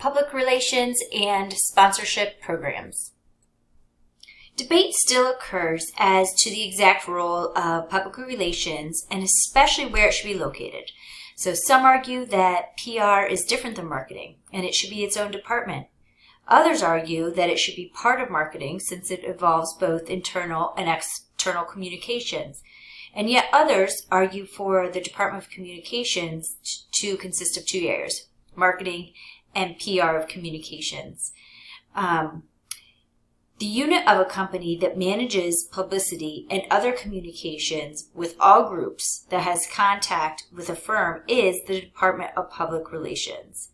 public relations and sponsorship programs. Debate still occurs as to the exact role of public relations and especially where it should be located. So some argue that PR is different than marketing and it should be its own department. Others argue that it should be part of marketing since it involves both internal and external communications. And yet others argue for the Department of Communications to consist of two areas, marketing and PR of communications. The unit of a company that manages publicity and other communications with all groups that has contact with a firm is the Department of Public Relations.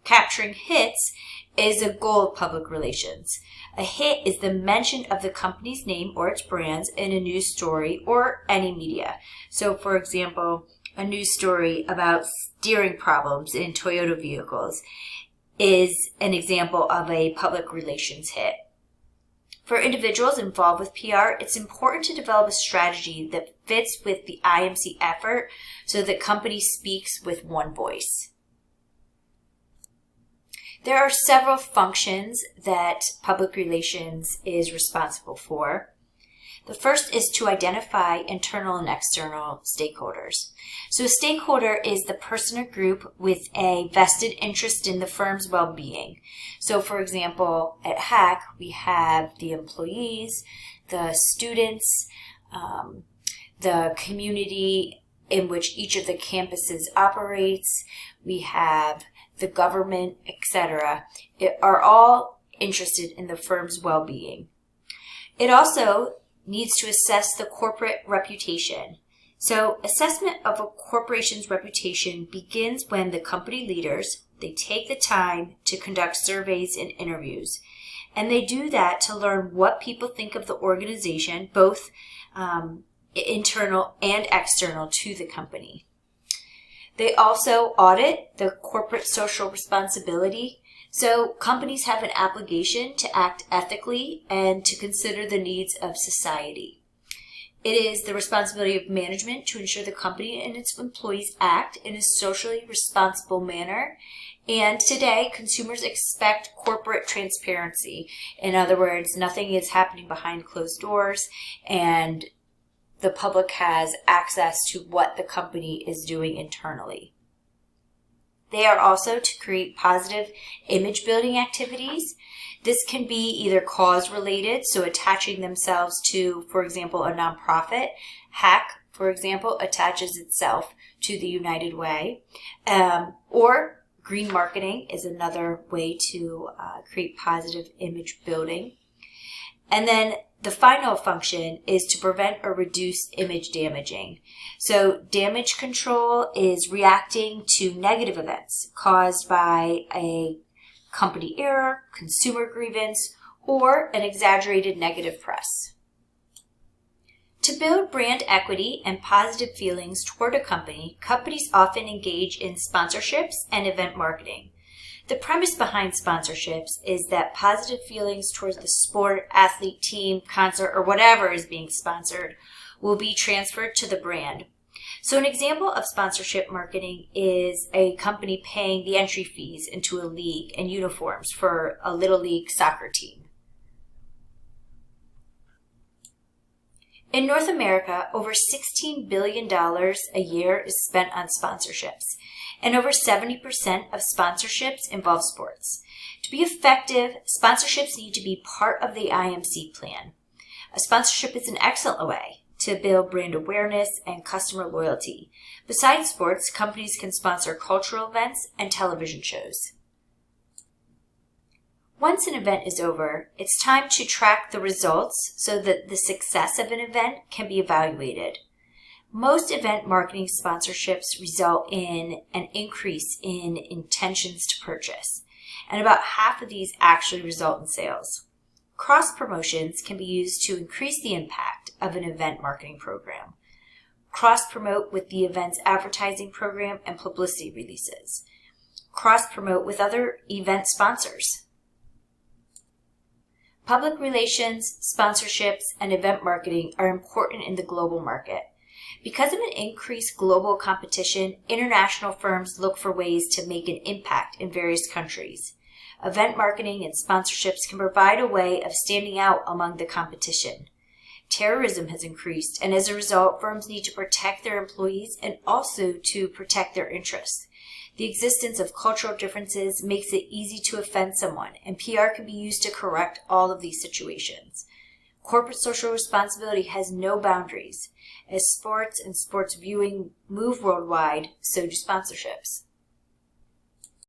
Capturing hits is a goal of public relations. A hit is the mention of the company's name or its brands in a news story or any media. So, for example, a news story about steering problems in Toyota vehicles is an example of a public relations hit. For individuals involved with PR, it's important to develop a strategy that fits with the IMC effort so that the company speaks with one voice. There are several functions that public relations is responsible for. The first is to identify internal and external stakeholders. So a stakeholder is the person or group with a vested interest in the firm's well-being. So for example, at HACC, we have the employees, the students, the community in which each of the campuses operates. We have the government, etc. Are all interested in the firm's well-being. It also needs to assess the corporate reputation. So assessment of a corporation's reputation begins when the company leaders, they take the time to conduct surveys and interviews. And they do that to learn what people think of the organization, both internal and external to the company. They also audit the corporate social responsibility. So companies have an obligation to act ethically and to consider the needs of society. It is the responsibility of management to ensure the company and its employees act in a socially responsible manner. And today, consumers expect corporate transparency. In other words, nothing is happening behind closed doors, and the public has access to what the company is doing internally. They are also to create positive image building activities. This can be either cause related, so attaching themselves to, for example, a nonprofit. HACC, for example, attaches itself to the United Way. Or green marketing is another way to create positive image building. And then the final function is to prevent or reduce image damaging. So damage control is reacting to negative events caused by a company error, consumer grievance, or an exaggerated negative press. To build brand equity and positive feelings toward a company, companies often engage in sponsorships and event marketing. The premise behind sponsorships is that positive feelings towards the sport, athlete, team, concert, or whatever is being sponsored will be transferred to the brand. So an example of sponsorship marketing is a company paying the entry fees into a league and uniforms for a little league soccer team. In North America, over $16 billion a year is spent on sponsorships, and over 70% of sponsorships involve sports. To be effective, sponsorships need to be part of the IMC plan. A sponsorship is an excellent way to build brand awareness and customer loyalty. Besides sports, companies can sponsor cultural events and television shows. Once an event is over, it's time to track the results so that the success of an event can be evaluated. Most event marketing sponsorships result in an increase in intentions to purchase, and about half of these actually result in sales. Cross promotions can be used to increase the impact of an event marketing program. Cross promote with the event's advertising program and publicity releases. Cross promote with other event sponsors. Public relations, sponsorships, and event marketing are important in the global market. Because of an increased global competition, international firms look for ways to make an impact in various countries. Event marketing and sponsorships can provide a way of standing out among the competition. Terrorism has increased, and as a result, firms need to protect their employees and also to protect their interests. The existence of cultural differences makes it easy to offend someone, and PR can be used to correct all of these situations. Corporate social responsibility has no boundaries. As sports and sports viewing move worldwide, so do sponsorships.